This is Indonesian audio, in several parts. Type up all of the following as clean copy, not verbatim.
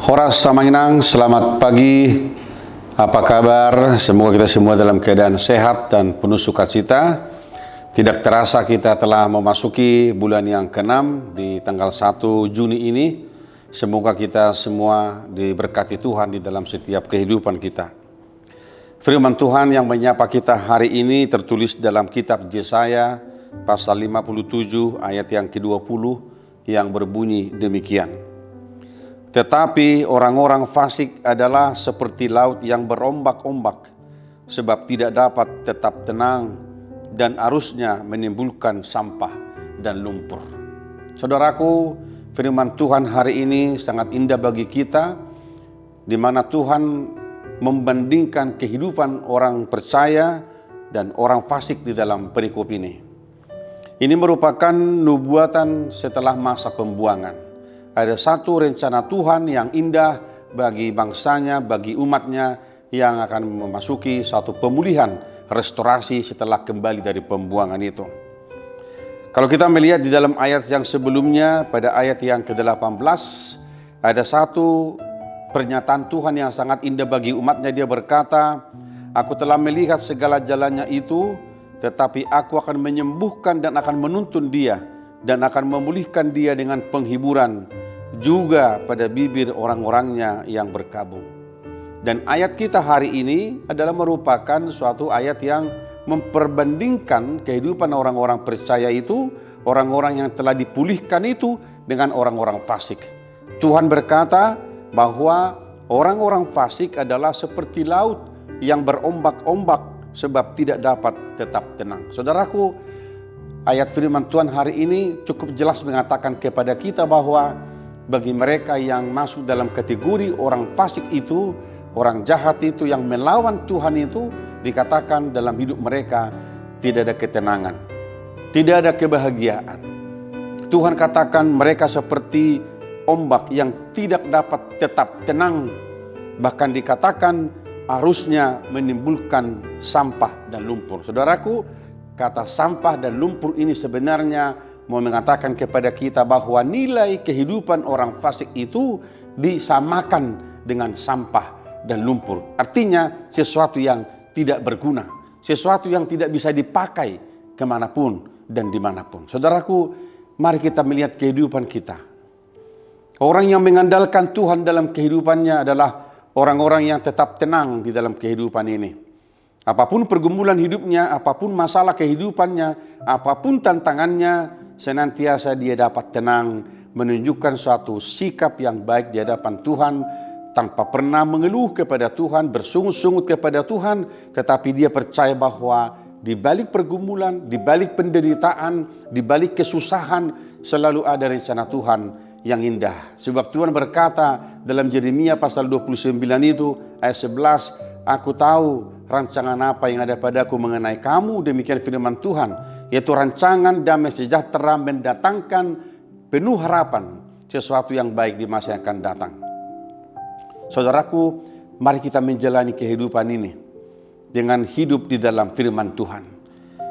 Horas Samanginang, selamat pagi. Apa kabar? Semoga kita semua dalam keadaan sehat dan penuh sukacita. Tidak terasa kita telah memasuki bulan yang ke-6 di tanggal 1 Juni ini. Semoga kita semua diberkati Tuhan di dalam setiap kehidupan kita. Firman Tuhan yang menyapa kita hari ini tertulis dalam kitab Yesaya pasal 57 ayat yang ke-20 yang berbunyi demikian. Tetapi orang-orang fasik adalah seperti laut yang berombak-ombak, sebab tidak dapat tetap tenang dan arusnya menimbulkan sampah dan lumpur. Saudaraku, firman Tuhan hari ini sangat indah bagi kita, di mana Tuhan membandingkan kehidupan orang percaya dan orang fasik di dalam perikop ini. Ini merupakan nubuatan setelah masa pembuangan. Ada satu rencana Tuhan yang indah bagi bangsanya, bagi umatnya yang akan memasuki satu pemulihan, restorasi setelah kembali dari pembuangan itu. Kalau kita melihat di dalam ayat yang sebelumnya, pada ayat yang ke-18, ada satu pernyataan Tuhan yang sangat indah bagi umatnya. Dia berkata, "Aku telah melihat segala jalannya itu, tetapi aku akan menyembuhkan dan akan menuntun dia, dan akan memulihkan dia dengan penghiburan, juga pada bibir orang-orangnya yang berkabung." Dan ayat kita hari ini adalah merupakan suatu ayat yang memperbandingkan kehidupan orang-orang percaya itu, orang-orang yang telah dipulihkan itu dengan orang-orang fasik. Tuhan berkata bahwa orang-orang fasik adalah seperti laut yang berombak-ombak sebab tidak dapat tetap tenang. Saudaraku, ayat firman Tuhan hari ini cukup jelas mengatakan kepada kita bahwa bagi mereka yang masuk dalam kategori orang fasik itu, orang jahat itu yang melawan Tuhan itu, dikatakan dalam hidup mereka tidak ada ketenangan, tidak ada kebahagiaan. Tuhan katakan mereka seperti ombak yang tidak dapat tetap tenang. Bahkan dikatakan arusnya menimbulkan sampah dan lumpur. Saudaraku, kata sampah dan lumpur ini sebenarnya mau mengatakan kepada kita bahwa nilai kehidupan orang fasik itu disamakan dengan sampah dan lumpur. Artinya sesuatu yang tidak berguna, sesuatu yang tidak bisa dipakai kemanapun dan dimanapun. Saudaraku, mari kita melihat kehidupan kita. Orang yang mengandalkan Tuhan dalam kehidupannya adalah orang-orang yang tetap tenang di dalam kehidupan ini. Apapun pergumulan hidupnya, apapun masalah kehidupannya, apapun tantangannya, senantiasa dia dapat tenang, menunjukkan suatu sikap yang baik di hadapan Tuhan, tanpa pernah mengeluh kepada Tuhan, bersungut-sungut kepada Tuhan, tetapi dia percaya bahwa di balik pergumulan, di balik penderitaan, di balik kesusahan, selalu ada rencana Tuhan yang indah. Sebab Tuhan berkata dalam Yeremia pasal 29 itu, ayat 11, "Aku tahu rancangan apa yang ada padaku mengenai kamu," demikian firman Tuhan, yaitu rancangan damai sejahtera, mendatangkan penuh harapan sesuatu yang baik di masa yang akan datang. Saudaraku, mari kita menjalani kehidupan ini dengan hidup di dalam firman Tuhan,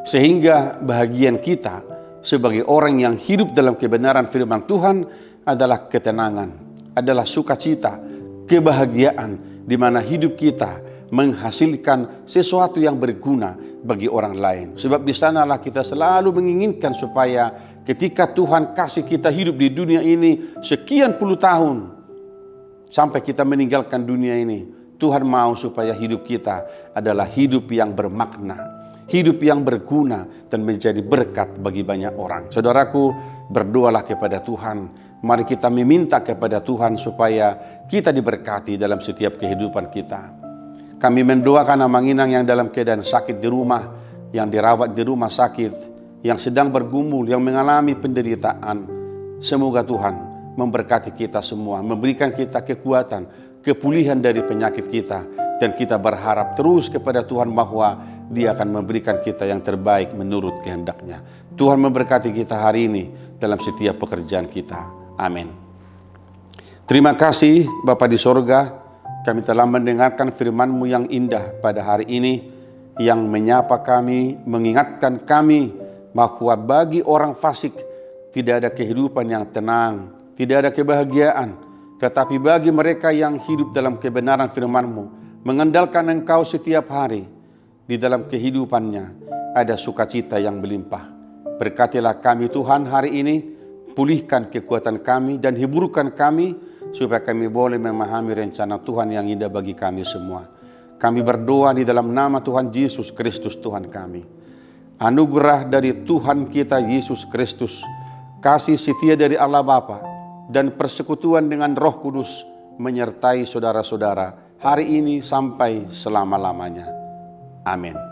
sehingga bahagian kita sebagai orang yang hidup dalam kebenaran firman Tuhan adalah ketenangan, adalah sukacita, kebahagiaan, di mana hidup kita menghasilkan sesuatu yang berguna bagi orang lain. Sebab di sanalah kita selalu menginginkan supaya ketika Tuhan kasih kita hidup di dunia ini sekian puluh tahun, sampai kita meninggalkan dunia ini, Tuhan mau supaya hidup kita adalah hidup yang bermakna, hidup yang berguna dan menjadi berkat bagi banyak orang. Saudaraku, berdoalah kepada Tuhan. Mari kita meminta kepada Tuhan supaya kita diberkati dalam setiap kehidupan kita. Kami mendoakan Amanginang yang dalam keadaan sakit di rumah, yang dirawat di rumah sakit, yang sedang bergumul, yang mengalami penderitaan. Semoga Tuhan memberkati kita semua, memberikan kita kekuatan, kepulihan dari penyakit kita. Dan kita berharap terus kepada Tuhan bahwa Dia akan memberikan kita yang terbaik menurut kehendak-Nya. Tuhan memberkati kita hari ini dalam setiap pekerjaan kita. Amin. Terima kasih Bapa di sorga, kami telah mendengarkan firman-Mu yang indah pada hari ini, yang menyapa kami, mengingatkan kami bahwa bagi orang fasik tidak ada kehidupan yang tenang, tidak ada kebahagiaan, Tetapi bagi mereka yang hidup dalam kebenaran firman-Mu, mengandalkan Engkau setiap hari, di dalam kehidupannya ada sukacita yang berlimpah. Berkatilah kami Tuhan hari ini, pulihkan kekuatan kami dan hiburkan kami, supaya kami boleh memahami rencana Tuhan yang indah bagi kami semua. Kami berdoa di dalam nama Tuhan Yesus Kristus Tuhan kami. Anugerah dari Tuhan kita Yesus Kristus, kasih setia dari Allah Bapa, dan persekutuan dengan Roh Kudus menyertai saudara-saudara hari ini sampai selama-lamanya. Amin.